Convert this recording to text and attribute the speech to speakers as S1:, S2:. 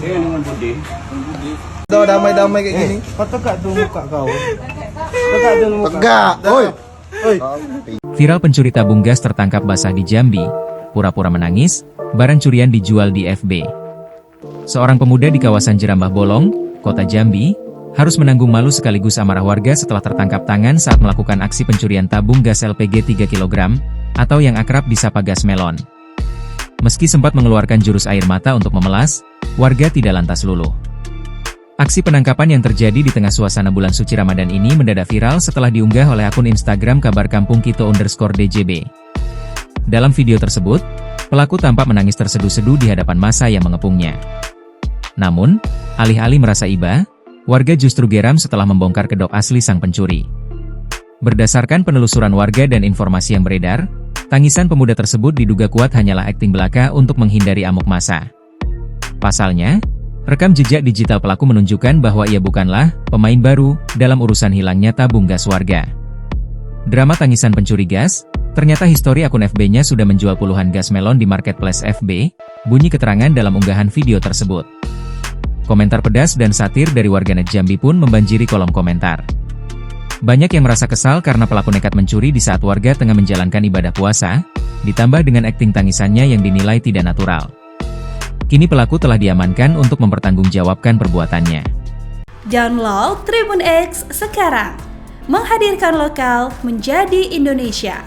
S1: Iya dengan Budi.
S2: Udah damai-damai kayak gini.
S1: Kau tegak dulu muka kau. Tegak dulu muka.
S2: Tegak. Oi.
S3: Viral pencuri tabung gas tertangkap basah di Jambi, pura-pura menangis, barang curian dijual di FB. Seorang pemuda di kawasan Jerambah Bolong, Kota Jambi, harus menanggung malu sekaligus amarah warga setelah tertangkap tangan saat melakukan aksi pencurian tabung gas LPG 3 kg, atau yang akrab disapa gas melon. Meski sempat mengeluarkan jurus air mata untuk memelas, warga tidak lantas luluh. Aksi penangkapan yang terjadi di tengah suasana bulan suci Ramadan ini mendadak viral setelah diunggah oleh akun Instagram Kabar Kampung Kito_DJB. Dalam video tersebut, pelaku tampak menangis terseduh-seduh di hadapan massa yang mengepungnya. Namun, alih-alih merasa iba, warga justru geram setelah membongkar kedok asli sang pencuri. Berdasarkan penelusuran warga dan informasi yang beredar, tangisan pemuda tersebut diduga kuat hanyalah akting belaka untuk menghindari amuk massa. Pasalnya, rekam jejak digital pelaku menunjukkan bahwa ia bukanlah pemain baru dalam urusan hilangnya tabung gas warga. Drama tangisan pencuri gas, ternyata histori akun FB-nya sudah menjual puluhan gas melon di marketplace FB, bunyi keterangan dalam unggahan video tersebut. Komentar pedas dan satir dari warganet Jambi pun membanjiri kolom komentar. Banyak yang merasa kesal karena pelaku nekat mencuri di saat warga tengah menjalankan ibadah puasa, ditambah dengan akting tangisannya yang dinilai tidak natural. Kini pelaku telah diamankan untuk mempertanggungjawabkan perbuatannya.
S4: Download Tribun X sekarang, menghadirkan lokal menjadi Indonesia.